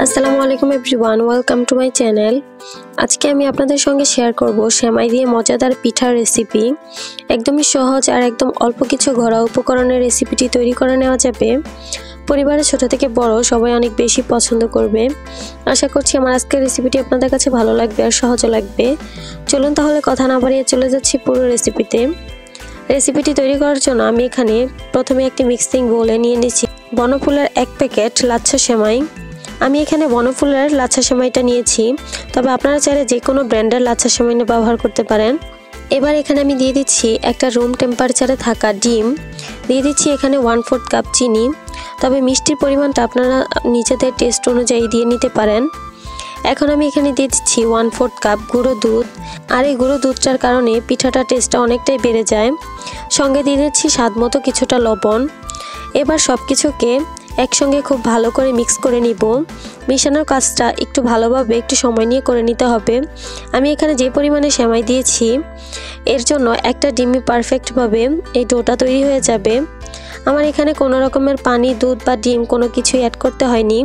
আসসালামু আলাইকুম everyone, welcome to my channel. আজকে আমি আপনাদের সঙ্গে শেয়ার করব সেমাই দিয়ে মজাদার পিঠার রেসিপি। একদমই সহজ আর একদম অল্প কিছু ঘরোয়া উপকরণের রেসিপিটি তৈরি করে নেওয়া যাবে। পরিবারের ছোট থেকে বড় সবাই অনেক বেশি পছন্দ করবে। আশা করছি আমার আজকের রেসিপিটি আপনাদের কাছে ভালো লাগবে আর সহজও লাগবে। চলুন তাহলে কথা না বাড়িয়ে চলে যাচ্ছি পুরো রেসিপিতে। রেসিপিটি তৈরি করার জন্য আমি এখানে প্রথমে একটি মিক্সিং বোলে নিয়ে নিচ্ছি বনফুলের 1 প্যাকেট লাচ্ছা সেমাই। আমি এখানে বনফুলের লাচ্ছা সেমাইটা নিয়েছি, তবে আপনারা চাইলে যে কোনো ব্র্যান্ডের লাচ্ছা সেমাই ব্যবহার করতে পারেন। এবার এখানে আমি দিয়ে দিচ্ছি একটা রুম টেম্পারেচারে থাকা ডিম, দিয়ে দিচ্ছি এখানে 1/4 কাপ চিনি, তবে মিষ্টির পরিমাণটা আপনারা নিজেদের টেস্ট অনুযায়ী দিয়ে নিতে পারেন। এখন আমি এখানে দিয়ে দিচ্ছি 1/4 কাপ গুঁড়ো দুধ, আর এই গুঁড়ো দুধটার কারণে পিঠাটার টেস্টটা অনেকটাই বেড়ে যায়। সঙ্গে দিয়ে দিচ্ছি স্বাদ মতো কিছুটা লবণ। এবার সব কিছুকে একসঙ্গে খুব ভালো করে মিক্স করে নিব। মিশানোর কাজটা একটু ভালোভাবে একটু সময় নিয়ে করে নিতে হবে। আমি এখানে যে পরিমাণে সেমাই দিয়েছি এর জন্য একটা ডিমই পারফেক্টভাবে এই ডোটা তৈরি হয়ে যাবে। আমার এখানে কোনো রকমের পানি, দুধ বা ডিম কোনো কিছুই অ্যাড করতে হয়নি,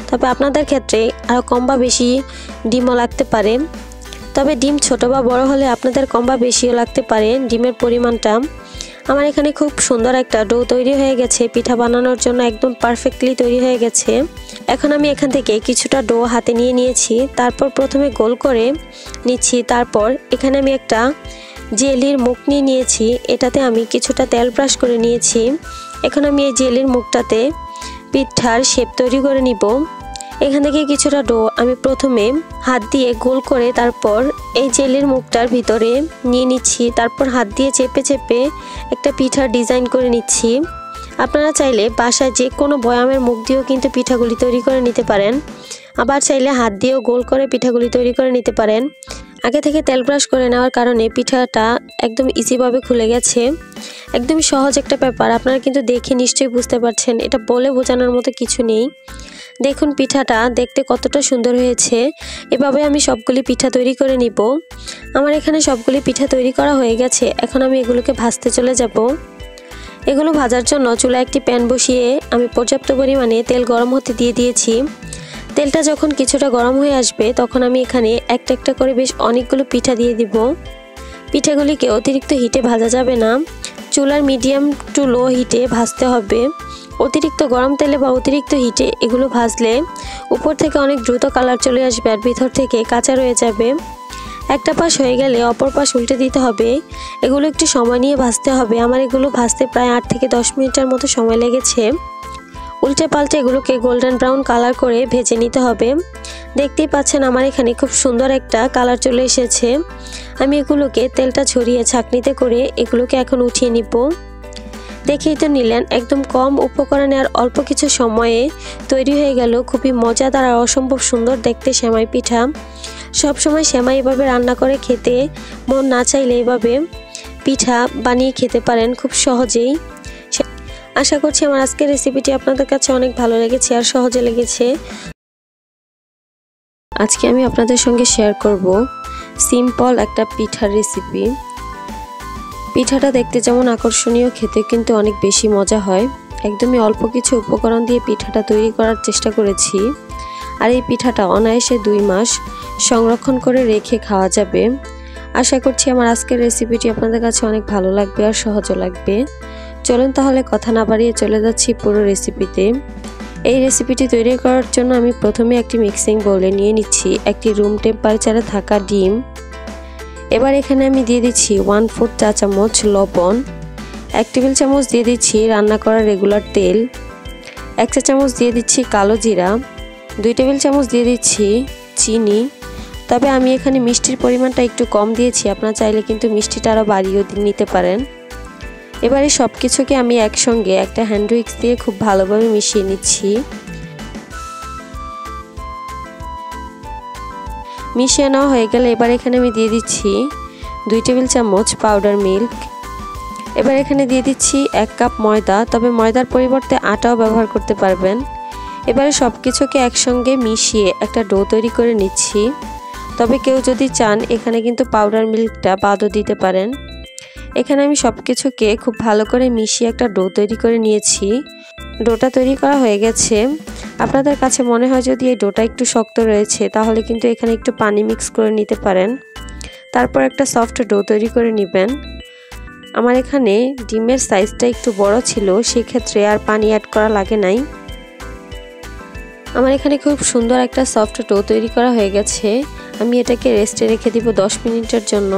তবে আপনাদের ক্ষেত্রে আরও কম বা বেশি ডিমও লাগতে পারে। তবে ডিম ছোট বা বড় হলে আপনাদের কম বা বেশিও লাগতে পারে ডিমের পরিমাণটা। আমার এখানে খুব সুন্দর একটা ডো তৈরি হয়ে গেছে, পিঠা বানানোর জন্য একদম পারফেক্টলি তৈরি হয়ে গেছে। এখন আমি এখান থেকে কিছুটা ডো হাতে নিয়ে নিয়েছি, তারপর প্রথমে গোল করে নিচ্ছি। তারপর এখানে আমি একটা জেলির মুখ নিয়ে নিয়েছি, এটাতে আমি কিছুটা তেল ব্রাশ করে নিয়েছি। এখন আমি এই জেলির মুখটাতে পিঠার শেপ তৈরি করে নিব। এখান থেকে কিছুটা ডো আমি প্রথমে হাত দিয়ে গোল করে তারপর এই জেলির মুখটার ভিতরে নিয়ে নিচ্ছি, তারপর হাত দিয়ে চেপে চেপে একটা পিঠার ডিজাইন করে নিচ্ছি। আপনারা চাইলে বাসায় যে কোনো বয়ামের মুখ দিয়েও কিন্তু পিঠাগুলি তৈরি করে নিতে পারেন, আবার চাইলে হাত দিয়েও গোল করে পিঠাগুলি তৈরি করে নিতে পারেন। আগে থেকে তেল ব্রাশ করে নেওয়ার কারণে পিঠাটা একদম ইজিভাবে খুলে গেছে। একদমই সহজ একটা ব্যাপার, আপনারা কিন্তু দেখে নিশ্চয়ই বুঝতে পারছেন, এটা বলে বোঝানোর মতো কিছু নেই। দেখুন পিঠাটা দেখতে কতটা সুন্দর হয়েছে। এভাবে আমি সবগুলি পিঠা তৈরি করে নিব। আমার এখানে সবগুলি পিঠা তৈরি করা হয়ে গেছে। এখন আমি এগুলোকে ভাজতে চলে যাব। এগুলো ভাজার জন্য চুলায় একটি প্যান বসিয়ে আমি পর্যাপ্ত পরিমাণে তেল গরম হতে দিয়ে দিয়েছি। তেলটা যখন কিছুটা গরম হয়ে আসবে তখন আমি এখানে একটা একটা করে বেশ অনেকগুলো পিঠা দিয়ে দিব। পিঠাগুলিকে অতিরিক্ত হিটে ভাজা যাবে না, চুলার মিডিয়াম টু লো হিটে ভাজতে হবে। অতিরিক্ত গরম তেলে বা অতিরিক্ত হিটে এগুলো ভাজলে উপর থেকে অনেক দ্রুত কালার চলে আসবে আর ভিতর থেকে কাঁচা রয়ে যাবে। একটা পাশ হয়ে গেলে অপর পাশ উল্টে দিতে হবে। এগুলো একটু সময় নিয়ে ভাজতে হবে। আমার এগুলো ভাজতে প্রায় 8 থেকে 10 মিনিটের মতো সময় লেগেছে। উল্টে পাল্টে এগুলোকে গোল্ডেন ব্রাউন কালার করে ভেজে নিতে হবে। দেখতেই পাচ্ছেন আমার এখানে খুব সুন্দর একটা কালার চলে এসেছে। আমি এগুলোকে তেলটা ছড়িয়ে ছাঁকনিতে করে এগুলোকে এখন উঠিয়ে নিব। দেখেই তো নিলেন, একদম কম উপকরণে আর অল্প কিছু সময়ে তৈরি হয়ে গেল খুবই মজাদার আর অসম্ভব সুন্দর দেখতে সেমাই পিঠা। সবসময় সেমাই এভাবে রান্না করে খেতে মন না চাইলে এভাবে পিঠা বানিয়ে খেতে পারেন খুব সহজেই। আশা করছি আমার আজকের রেসিপিটি আপনাদের কাছে অনেক ভালো লেগেছে আর সহজে লেগেছে। আজকে আমি আপনাদের সঙ্গে শেয়ার করব সিম্পল একটা পিঠার রেসিপি। পিঠাটা দেখতে যেমন আকর্ষণীয়, খেতে কিন্তু অনেক বেশি মজা হয়। একদমই অল্প কিছু উপকরণ দিয়ে পিঠাটা তৈরি করার চেষ্টা করেছি, আর এই পিঠাটা অনায়াসে 2 মাস সংরক্ষণ করে রেখে খাওয়া যাবে। আশা করছি আমার আজকের রেসিপিটি আপনাদের কাছে অনেক ভালো লাগবে আর সহজও লাগবে। চলুন তাহলে কথা না বাড়িয়ে চলে যাচ্ছি পুরো রেসিপিতে। এই রেসিপিটি তৈরি করার জন্য আমি প্রথমে একটি মিক্সিং বোলে নিয়ে নিচ্ছি একটি রুম টেম্পারেচারে থাকা ডিম। এবার এখানে আমি দিয়ে দিচ্ছি 1/4 চা চামচ লবণ, 1 টেবিল চামচ দিয়ে দিচ্ছি রান্না করা রেগুলার তেল, 1 চা চামচ দিয়ে দিচ্ছি কালো জিরা, 2 টেবিল চামচ দিয়ে দিচ্ছি চিনি। তবে আমি এখানে মিষ্টির পরিমাণটা একটু কম দিয়েছি, আপনারা চাইলে কিন্তু মিষ্টিটা আরও বাড়িয়েও নিতে পারেন। এবারে সব কিছুকে আমি একসঙ্গে একটা হ্যান্ড উইক্স দিয়ে খুব ভালোভাবে মিশিয়ে নিচ্ছি। মিশিয়ে নেওয়া হয়ে গেলে এবার এখানে আমি দিয়ে দিচ্ছি 2 টেবিল চামচ পাউডার মিল্ক। এবার এখানে দিয়ে দিচ্ছি 1 কাপ ময়দা, তবে ময়দার পরিবর্তে আটাও ব্যবহার করতে পারবেন। এবারে সব কিছুকে একসঙ্গে মিশিয়ে একটা ডো তৈরি করে নিচ্ছি। তবে কেউ যদি চান এখানে কিন্তু পাউডার মিল্কটা বাদও দিতে পারেন। এখানে আমি সব কিছুকে খুব ভালো করে মিশিয়ে একটা ডো তৈরি করে নিয়েছি। ডোটা তৈরি করা হয়ে গেছে। আপনাদের কাছে মনে হয় যদি এই ডোটা একটু শক্ত রয়েছে তাহলে কিন্তু এখানে একটু পানি মিক্স করে নিতে পারেন। তারপর একটা সফট ডো তৈরি করে নেবেন। আমার এখানে ডিমের সাইজটা একটু বড় ছিল, সেক্ষেত্রে আর পানি অ্যাড করা লাগে নাই। আমার এখানে খুব সুন্দর একটা সফট ডো তৈরি করা হয়ে গেছে। আমি এটাকে রেস্টে রেখে দিব 10 মিনিটের জন্য।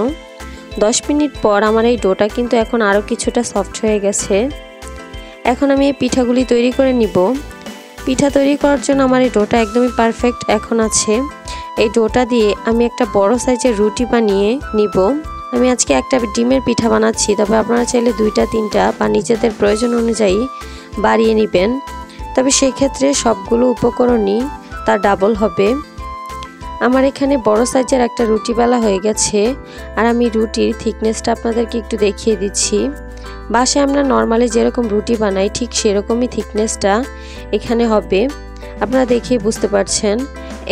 10 মিনিট পর আমার এই ডোটা কিন্তু এখন আরও কিছুটা সফট হয়ে গেছে। এখন আমি এই পিঠাগুলি তৈরি করে নিব। পিঠা তৈরি করার জন্য আমার এই ডোটা একদমই পারফেক্ট এখন আছে। এই ডোটা দিয়ে আমি একটা বড় সাইজের রুটি বানিয়ে নিব। আমি আজকে একটা ডিমের পিঠা বানাচ্ছি, তবে আপনারা চাইলে 2টা 3টা বা নিজেদের প্রয়োজন অনুযায়ী বাড়িয়ে নেবেন। তবে সেই ক্ষেত্রে সবগুলো উপকরণই তার ডাবল হবে। আমার এখানে বড় সাইজের একটা রুটি বেলা হয়ে গেছে, আর আমি রুটির থিকনেসটা আপনাদেরকে একটু দেখিয়ে দিচ্ছি। বাসায় আমরা নর্মালি যেরকম রুটি বানাই ঠিক সেরকমই থিকনেসটা এখানে হবে, আপনারা দেখেই বুঝতে পারছেন।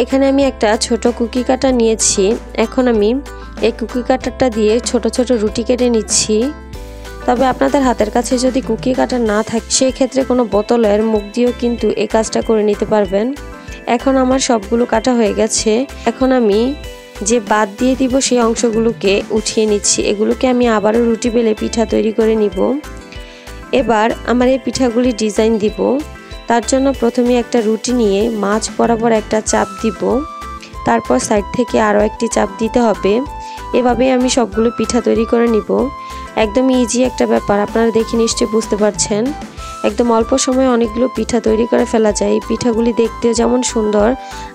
এখানে আমি একটা ছোট কুকি কাটার নিয়েছি। এখন আমি এই কুকি কাটারটা দিয়ে ছোট ছোট রুটি কেটে নিচ্ছি। তবে আপনাদের হাতের কাছে যদি কুকি কাটার না থাকে সেক্ষেত্রে কোনো বোতলের মুখ দিয়েও কিন্তু এই কাজটা করে নিতে পারবেন। এখন আমার সবগুলো কাটা হয়ে গেছে। এখন আমি যে বাদ দিয়ে দিব সেই অংশগুলোকে উঠিয়ে নিচ্ছি। এগুলোকে আমি আবারও রুটি বেলে পিঠা তৈরি করে নিব। এবার আমার এই পিঠাগুলি ডিজাইন দিব। তার জন্য প্রথমে একটা রুটি নিয়ে মাঝ বরাবর একটা চাপ দিব, তারপর সাইড থেকে আরও একটি চাপ দিতে হবে। এভাবে আমি সবগুলো পিঠা তৈরি করে নিব। একদম ইজি একটা ব্যাপার, আপনারা দেখে নিশ্চয়ই বুঝতে পারছেন। একদম অল্প সময়ে অনেকগুলো পিঠা তৈরি করে ফেলা যায়। এই পিঠাগুলি দেখতেও যেমন সুন্দর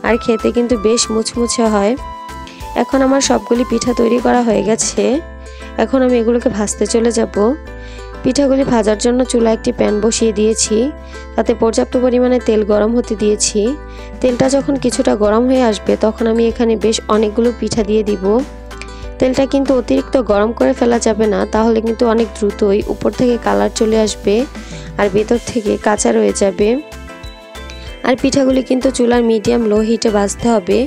আর খেতে কিন্তু বেশ মুচমুচে হয়। এখন আমার সবগুলি পিঠা তৈরি করা হয়ে গেছে। এখন আমি এগুলোকে ভাজতে চলে যাব। পিঠাগুলি ভাজার জন্য চুলায় একটি প্যান বসিয়ে দিয়েছি, তাতে পর্যাপ্ত পরিমাণে তেল গরম হতে দিয়েছি। তেলটা যখন কিছুটা গরম হয়ে আসবে তখন আমি এখানে বেশ অনেকগুলো পিঠা দিয়ে দিব। তেলটা কিন্তু অতিরিক্ত গরম করে ফেলা যাবে না, তাহলে কিন্তু অনেক দ্রুতই উপর থেকে কালার চলে আসবে আর ভেতর থেকে কাঁচা রয়ে যাবে। আর পিঠাগুলি কিন্তু চুলার মিডিয়াম লো হিটে ভাজতে হবে।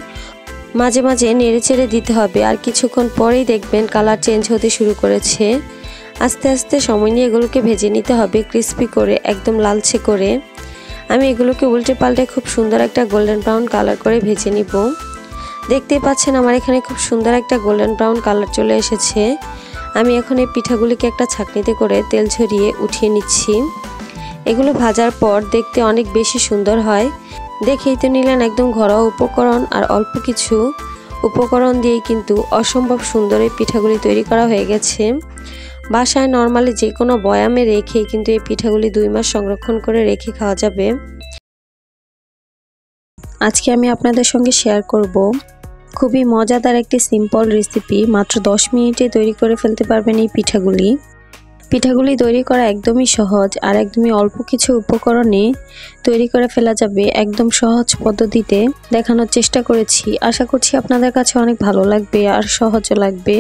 মাঝে মাঝে নেড়ে চেড়ে দিতে হবে, আর কিছুক্ষণ পরেই দেখবেন কালার চেঞ্জ হতে শুরু করেছে। আস্তে আস্তে সময় নিয়ে এগুলোকে ভেজে নিতে হবে ক্রিস্পি করে, একদম লালচে করে। আমি এগুলোকে উল্টে পাল্টে খুব সুন্দর একটা গোল্ডেন ব্রাউন কালার করে ভেজে নিব। দেখতেই পাচ্ছেন আমার এখানে খুব সুন্দর একটা গোল্ডেন ব্রাউন কালার চলে এসেছে। আমি এখন এই পিঠাগুলিকে একটা ছাঁকনিতে করে তেল ঝরিয়ে উঠিয়ে নিচ্ছি। এগুলো ভাজার পর দেখতে অনেক বেশি সুন্দর হয়। দেখেই তো নিলেন, একদম ঘরোয়া উপকরণ আর অল্প কিছু উপকরণ দিয়েই কিন্তু অসম্ভব সুন্দর এই পিঠাগুলি তৈরি করা হয়ে গেছে। বাসায় নর্মালি যে কোনো বয়ামে রেখে কিন্তু এই পিঠাগুলি 2 মাস সংরক্ষণ করে রেখে খাওয়া যাবে। আজকে আমি আপনাদের সঙ্গে শেয়ার করব খুবই মজাদার একটি সিম্পল রেসিপি। মাত্র 10 মিনিটে তৈরি করে ফেলতে পারবেন এই পিঠাগুলি। পিঠাগুলি তৈরি করা একদমই সহজ আর একদমই অল্প কিছু উপকরণে তৈরি করে ফেলা যাবে। একদম সহজ পদ্ধতিতে দেখানোর চেষ্টা করেছি। আশা করছি আপনাদের কাছে অনেক ভালো লাগবে আর সহজও লাগবে।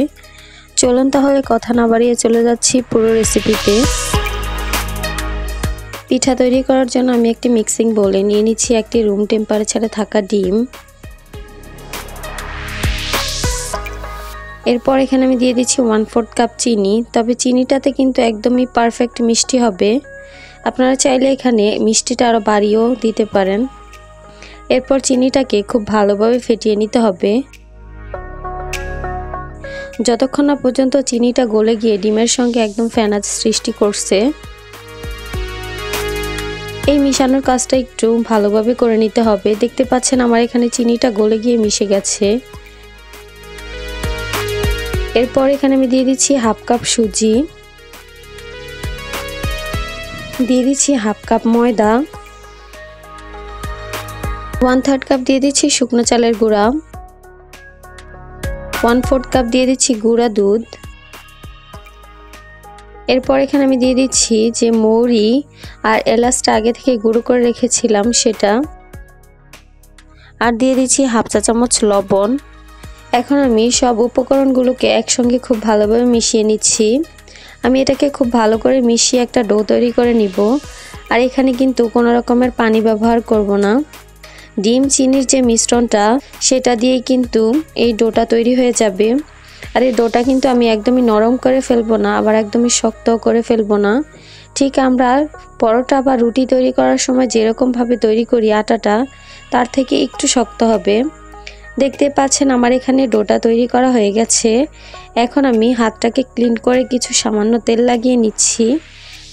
চলুন তাহলে কথা না বাড়িয়ে চলে যাচ্ছি পুরো রেসিপিতে। পিঠা তৈরি করার জন্য আমি একটি মিক্সিং বোলে নিয়ে নিচ্ছি একটি রুম টেম্পারেচারে থাকা ডিম। এরপর এখানে আমি দিয়ে দিচ্ছি 1/4 কাপ চিনি। তবে চিনিটাতে কিন্তু একদমই পারফেক্ট মিষ্টি হবে। আপনারা চাইলে এখানে মিষ্টিটা আরও বাড়িয়েও দিতে পারেন। এরপর চিনিটাকে খুব ভালোভাবে ফেটিয়ে নিতে হবে যতক্ষণ না পর্যন্ত চিনিটা গলে গিয়ে ডিমের সঙ্গে একদম ফেনা সৃষ্টি করছে। এই মিশানোর কাজটা একটু ভালোভাবে করে নিতে হবে। দেখতে পাচ্ছেন আমার এখানে চিনিটা গলে গিয়ে মিশে গেছে। এরপর এখানে আমি দিয়ে দিচ্ছি 1/2 কাপ সুজি, দিয়ে দিচ্ছি 1/2 কাপ ময়দা, 1/3 কাপ দিয়ে দিচ্ছি শুকনো চালের গুঁড়া, 1/4 কাপ দিয়ে দিচ্ছি গুঁড়া দুধ। এরপর এখানে আমি দিয়ে দিচ্ছি যে মৌরি আর এলাচটা আগে থেকে গুঁড়ো করে রেখেছিলাম সেটা, আর দিয়ে দিচ্ছি 1/2 চা চামচ লবণ। এখন আমি সব উপকরণগুলোকে একসঙ্গে খুব ভালোভাবে মিশিয়ে নিচ্ছি। আমি এটাকে খুব ভালো করে মিশিয়ে একটা ডো তৈরি করে নিব। আর এখানে কিন্তু কোনো রকমের পানি ব্যবহার করব না। ডিম চিনির যে মিশ্রণটা সেটা দিয়েই কিন্তু এই ডোটা তৈরি হয়ে যাবে। আর এই ডোটা কিন্তু আমি একদমই নরম করে ফেলবো না, আবার একদমই শক্ত করে ফেলবো না। ঠিক আমরা পরোটা বা রুটি তৈরি করার সময় যেরকমভাবে তৈরি করি আটাটা, তার থেকে একটু শক্ত হবে। দেখতে পাচ্ছেন আমার এখানে ডোটা তৈরি করা হয়ে গেছে। এখন আমি হাতটাকে ক্লিন করে কিছু সামান্য তেল লাগিয়ে নিচ্ছি।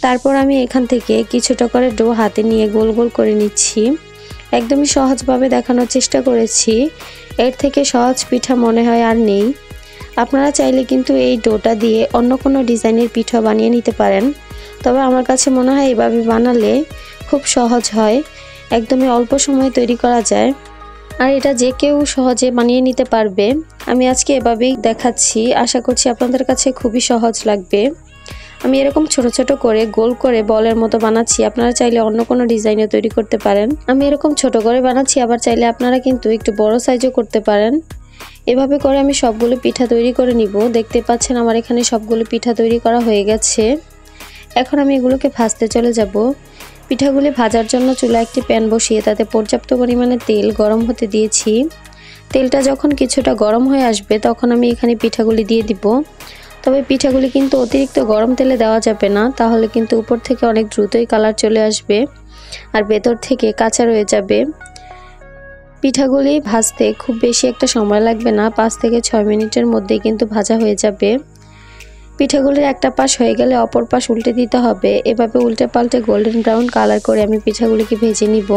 তারপর আমি এখান থেকে কিছুটা করে ডো হাতে নিয়ে গোল গোল করে নিচ্ছি। একদমই সহজভাবে দেখানোর চেষ্টা করেছি। এর থেকে সহজ পিঠা মনে হয় আর নেই। আপনারা চাইলে কিন্তু এই ডোটা দিয়ে অন্য কোনো ডিজাইনের পিঠা বানিয়ে নিতে পারেন, তবে আমার কাছে মনে হয় এভাবে বানালে খুব সহজ হয়, একদমই অল্প সময়ে তৈরি করা যায়, আর এটা যে কেউ সহজে বানিয়ে নিতে পারবে। আমি আজকে এভাবেই দেখাচ্ছি, আশা করছি আপনাদের কাছে খুবই সহজ লাগবে। আমি এরকম ছোট ছোট করে গোল করে বলের মতো বানাচ্ছি, আপনারা চাইলে অন্য কোনো ডিজাইনে তৈরি করতে পারেন। আমি এরকম ছোট করে বানাচ্ছি, আবার চাইলে আপনারা কিন্তু একটু বড় সাইজও করতে পারেন। এভাবে করে আমি সবগুলো পিঠা তৈরি করে নিব। দেখতে পাচ্ছেন আমার এখানে সবগুলো পিঠা তৈরি করা হয়ে গেছে। এখন আমি এগুলোকে ভাজতে চলে যাব। পিঠাগুলি ভাজার জন্য চুলায় একটি প্যান বসিয়ে তাতে পর্যাপ্ত পরিমাণে তেল গরম হতে দিয়েছি। তেলটা যখন কিছুটা গরম হয়ে আসবে তখন আমি এখানে পিঠাগুলি দিয়ে দিব। তবে পিঠাগুলি কিন্তু অতিরিক্ত গরম তেলে দেওয়া যাবে না, তাহলে কিন্তু উপর থেকে অনেক দ্রুতই কালার চলে আসবে আর ভেতর থেকে কাঁচা রয়ে যাবে। পিঠাগুলি ভাজতে খুব বেশি একটা সময় লাগবে না, 5 থেকে 6 মিনিটের মধ্যেই কিন্তু ভাজা হয়ে যাবে। পিঠাগুলির একটা পাশ হয়ে গেলে অপর পাশ উল্টে দিতে হবে। এভাবে উল্টে পাল্টে গোল্ডেন ব্রাউন কালার করে আমি পিঠাগুলিকে ভেজে নিব।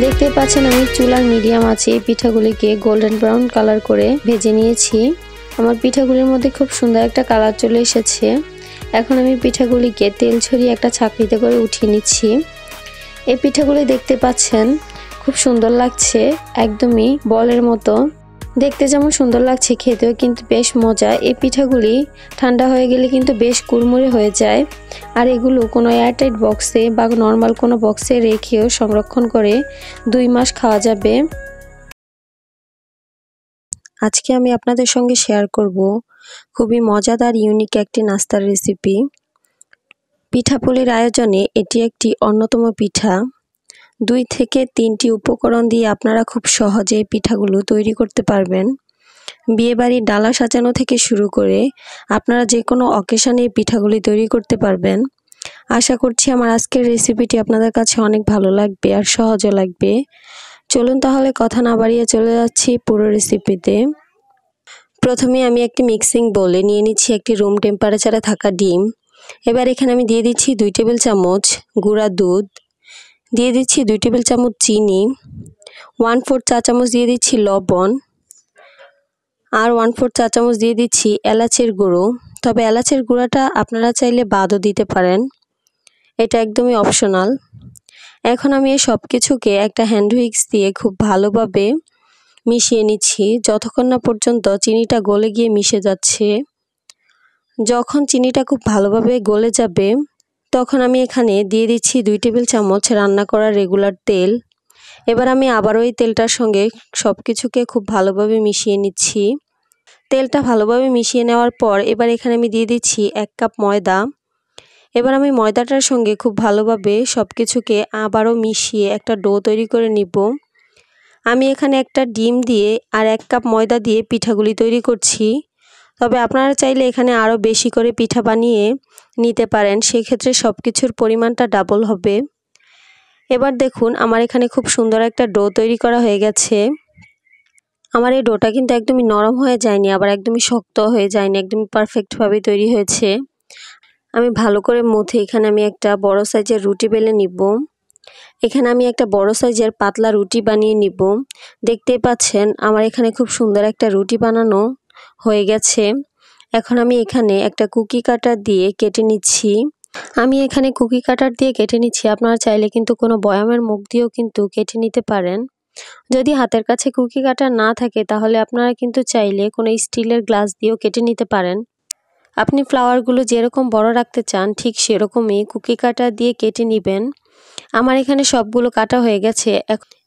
দেখতে পাচ্ছেন আমি চুলার মিডিয়াম আছে পিঠাগুলিকে গোল্ডেন ব্রাউন কালার করে ভেজে নিয়েছি। আমার পিঠাগুলির মধ্যে খুব সুন্দর একটা কালার চলে এসেছে। এখন আমি পিঠাগুলিকে তেল ছড়িয়ে একটা ছাঁকনিতে করে উঠিয়ে নিচ্ছি। এই পিঠাগুলি দেখতে পাচ্ছেন খুব সুন্দর লাগছে, একদমই বলের মতো। দেখতে যেমন সুন্দর লাগছে, খেতেও কিন্তু বেশ মজা। এই পিঠাগুলি ঠান্ডা হয়ে গেলে কিন্তু বেশ কুড়মুড়ে হয়ে যায়, আর এগুলো কোনো এয়ারটাইট বক্সে বা নর্মাল কোনো বক্সে রেখেও সংরক্ষণ করে 2 মাস খাওয়া যাবে। আজকে আমি আপনাদের সঙ্গে শেয়ার করব খুবই মজাদার ইউনিক একটি নাস্তার রেসিপি। পিঠাপুলির আয়োজনে এটি একটি অন্যতম পিঠা। 2 থেকে 3টি উপকরণ দিয়ে আপনারা খুব সহজে পিঠাগুলো তৈরি করতে পারবেন। বিয়েবাড়ির ডালা সাজানো থেকে শুরু করে আপনারা যে কোনো অকেশনে এই পিঠাগুলি তৈরি করতে পারবেন। আশা করছি আমার আজকের রেসিপিটি আপনাদের কাছে অনেক ভালো লাগবে আর সহজও লাগবে। চলুন তাহলে কথা না বাড়িয়ে চলে যাচ্ছি পুরো রেসিপিতে। প্রথমে আমি একটি মিক্সিং বোলে নিয়ে নিচ্ছি একটি রুম টেম্পারেচারে থাকা ডিম। এবার এখানে আমি দিয়ে দিচ্ছি 2 টেবিল চামচ গুঁড়া দুধ, দিয়ে দিচ্ছি 2 টেবিল চামচ চিনি, 1/4 চা চামচ দিয়ে দিচ্ছি লবণ, আর 1/4 চা চামচ দিয়ে দিচ্ছি এলাচের গুঁড়ো। তবে এলাচের গুঁড়াটা আপনারা চাইলে বাদও দিতে পারেন, এটা একদমই অপশনাল। এখন আমি এই সব কিছুকে একটা হ্যান্ড হুইক্স দিয়ে খুব ভালোভাবে মিশিয়ে নিচ্ছি যতক্ষণ না পর্যন্ত চিনিটা গলে গিয়ে মিশে যাচ্ছে। যখন চিনিটা খুব ভালোভাবে গলে যাবে তখন আমি এখানে দিয়ে দিচ্ছি 2 টেবিল চামচ রান্না করা রেগুলার তেল। এবার আমি আবারও এই তেলটার সঙ্গে সব কিছুকে খুব ভালোভাবে মিশিয়ে নিচ্ছি। তেলটা ভালোভাবে মিশিয়ে নেওয়ার পর এবার এখানে আমি দিয়ে দিচ্ছি 1 কাপ ময়দা। এবার আমি ময়দাটার সঙ্গে খুব ভালোভাবে সব কিছুকে আবারও মিশিয়ে একটা ডো তৈরি করে নিব। আমি এখানে একটা ডিম দিয়ে আর 1 কাপ ময়দা দিয়ে পিঠাগুলি তৈরি করছি, তবে আপনারা চাইলে এখানে আরও বেশি করে পিঠা বানিয়ে নিতে পারেন, সেক্ষেত্রে সব কিছুর পরিমাণটা ডাবল হবে। এবার দেখুন আমার এখানে খুব সুন্দর একটা ডো তৈরি করা হয়ে গেছে। আমার এই ডোটা কিন্তু একদমই নরম হয়ে যায়নি, আবার একদমই শক্ত হয়ে যায়নি, একদমই পারফেক্টভাবে তৈরি হয়েছে। আমি ভালো করে মুথে এখানে আমি একটা বড় সাইজের রুটি বেলে নিব। এখানে আমি একটা বড় সাইজের পাতলা রুটি বানিয়ে নিব। দেখতেই পাচ্ছেন আমার এখানে খুব সুন্দর একটা রুটি বানানো হয়ে গেছে। এখন আমি এখানে একটা কুকি কাটার দিয়ে কেটে নিচ্ছি। আপনারা চাইলে কিন্তু কোনো বয়ামের মুখ দিয়েও কিন্তু কেটে নিতে পারেন। যদি হাতের কাছে কুকি কাটার না থাকে তাহলে আপনারা কিন্তু চাইলে কোনো স্টিলের গ্লাস দিয়েও কেটে নিতে পারেন। আপনি ফ্লাওয়ারগুলো যেরকম বড় রাখতে চান ঠিক সেরকমই কুকি কাটার দিয়ে কেটে নেবেন। আমার এখানে সবগুলো কাটা হয়ে গেছে।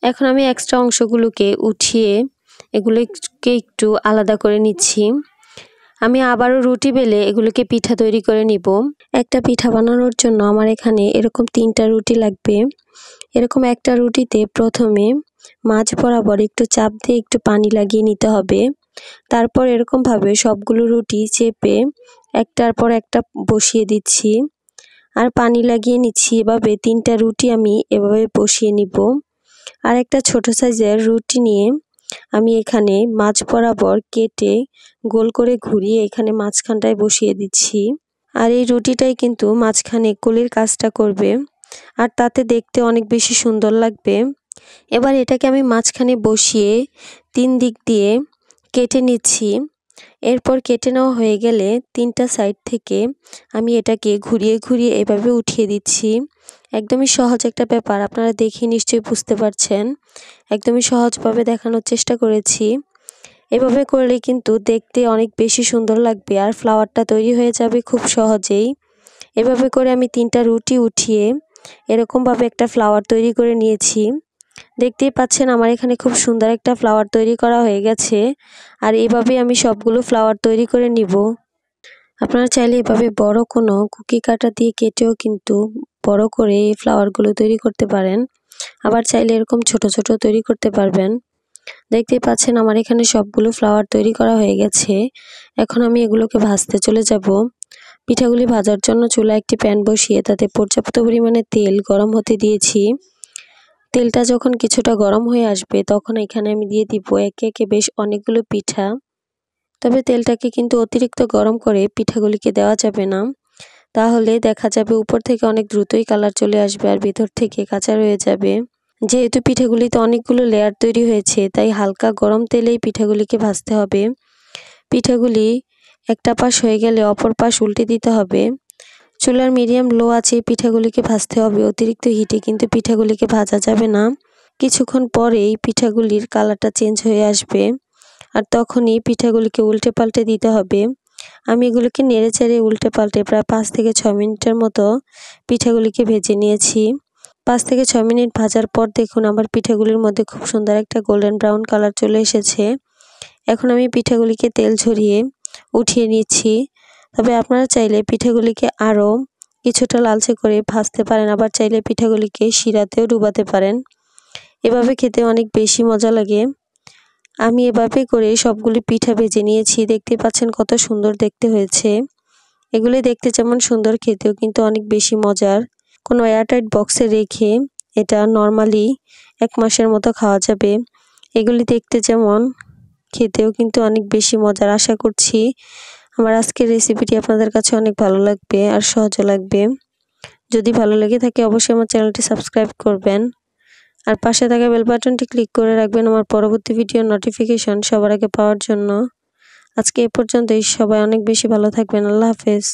এখন আমি এক্সট্রা অংশগুলোকে উঠিয়ে এগুলোকে একটু আলাদা করে নিচ্ছি। আমি আবারও রুটি বেলে এগুলোকে পিঠা তৈরি করে নিব। একটা পিঠা বানানোর জন্য আমার এখানে এরকম 3টা রুটি লাগবে। এরকম একটা রুটিতে প্রথমে মাঝ বরাবর একটু চাপ দিয়ে একটু পানি লাগিয়ে নিতে হবে। তারপর এরকমভাবে সবগুলো রুটি চেপে একটার পর একটা বসিয়ে দিচ্ছি আর পানি লাগিয়ে নিচ্ছি। এভাবে 3টা রুটি আমি এভাবে বসিয়ে নিব। আর একটা ছোট সাইজের রুটি নিয়ে আমি এখানে মাঝ বরাবর কেটে গোল করে ঘুরিয়ে এখানে মাঝখানটায় বসিয়ে দিচ্ছি। আর এই রুটিটাই কিন্তু মাঝখানে কলির কাজটা করবে আর তাতে দেখতে অনেক বেশি সুন্দর লাগবে। এবার এটাকে আমি মাঝখানে বসিয়ে 3 দিক দিয়ে কেটে নিচ্ছি। এরপর কেটে নেওয়া হয়ে গেলে 3টা সাইড থেকে আমি এটাকে ঘুরিয়ে ঘুরিয়ে এভাবে উঠিয়ে দিচ্ছি। একদমই সহজ একটা ব্যাপার, আপনারা দেখে নিশ্চয়ই বুঝতে পারছেন। একদমই সহজভাবে দেখানোর চেষ্টা করেছি। এভাবে করলে কিন্তু দেখতে অনেক বেশি সুন্দর লাগবে আর ফ্লাওয়ারটা তৈরি হয়ে যাবে খুব সহজেই। এভাবে করে আমি 3টা রুটি উঠিয়ে এরকমভাবে একটা ফ্লাওয়ার তৈরি করে নিয়েছি। দেখতেই পাচ্ছেন আমার এখানে খুব সুন্দর একটা ফ্লাওয়ার তৈরি করা হয়ে গেছে। আর এভাবে আমি সবগুলো ফ্লাওয়ার তৈরি করে নিব। আপনারা চাইলে এভাবে বড় কোনো কুকি কাটা দিয়ে কেটেও কিন্তু বড় করে এই ফ্লাওয়ারগুলো তৈরি করতে পারেন। আবার চাইলে এরকম ছোট ছোট তৈরি করতে পারবেন। দেখতেই পাচ্ছেন আমার এখানে সবগুলো ফ্লাওয়ার তৈরি করা হয়ে গেছে। এখন আমি এগুলোকে ভাজতে চলে যাব। পিঠাগুলি ভাজার জন্য চুলায় একটি প্যান বসিয়ে তাতে পর্যাপ্ত পরিমাণে তেল গরম হতে দিয়েছি। তেলটা যখন কিছুটা গরম হয়ে আসবে তখন এখানে আমি দিয়ে দিব একে একে বেশ অনেকগুলো পিঠা। তবে তেলটাকে কিন্তু অতিরিক্ত গরম করে পিঠাগুলিকে দেওয়া যাবে না, তাহলে দেখা যাবে উপর থেকে অনেক দ্রুতই কালার চলে আসবে আর ভিতর থেকে কাঁচা রয়ে যাবে। যেহেতু পিঠাগুলিতে অনেকগুলো লেয়ার তৈরি হয়েছে তাই হালকা গরম তেলেই পিঠাগুলিকে ভাজতে হবে। পিঠাগুলি একটা পাশ হয়ে গেলে অপর পাশ উল্টে দিতে হবে। চুলার মিডিয়াম লো আছে পিঠাগুলিকে ভাজতে হবে, অতিরিক্ত হিটে কিন্তু পিঠাগুলিকে ভাজা যাবে না। কিছুক্ষণ পরেই পিঠাগুলির কালারটা চেঞ্জ হয়ে আসবে আর তখনই পিঠাগুলিকে উল্টে পাল্টে দিতে হবে। আমি এগুলোকে নেড়ে চেড়ে উল্টে পাল্টে প্রায় 5 থেকে 6 মিনিটের মতো পিঠাগুলিকে ভেজে নিয়েছি। 5 থেকে 6 মিনিট ভাজার পর দেখুন আমার পিঠাগুলির মধ্যে খুব সুন্দর একটা গোল্ডেন ব্রাউন কালার চলে এসেছে। এখন আমি পিঠাগুলিকে তেল ঝরিয়ে উঠিয়ে নিচ্ছি। তবে আপনারা চাইলে পিঠাগুলিকে আরও কিছুটা লালচে করে ভাজতে পারেন, আবার চাইলে পিঠাগুলিকে শিরাতেও ডুবাতে পারেন। এভাবে খেতে অনেক বেশি মজা লাগে। আমি এভাবে করে সবগুলি পিঠা ভেজে নিয়েছি। দেখতে পাচ্ছেন কত সুন্দর দেখতে হয়েছে। এগুলি দেখতে যেমন সুন্দর খেতেও কিন্তু অনেক বেশি মজার। কোনো এয়ারটাইট বক্সে রেখে এটা নর্মালি 1 মাসের মতো খাওয়া যাবে। এগুলি দেখতে যেমন খেতেও কিন্তু অনেক বেশি মজার। আশা করছি আমার আজকের রেসিপিটি আপনাদের কাছে অনেক ভালো লাগবে আর সহজও লাগবে। যদি ভালো লেগে থাকে অবশ্যই আমার চ্যানেলটি সাবস্ক্রাইব করবেন আর পাশে থাকা বেল বাটনটি ক্লিক করে রাখবেন আমার পরবর্তী ভিডিওর নোটিফিকেশন সবার আগে পাওয়ার জন্য। আজকে এ পর্যন্তই। সবাই অনেক বেশি ভালো থাকবেন। আল্লাহ হাফেজ।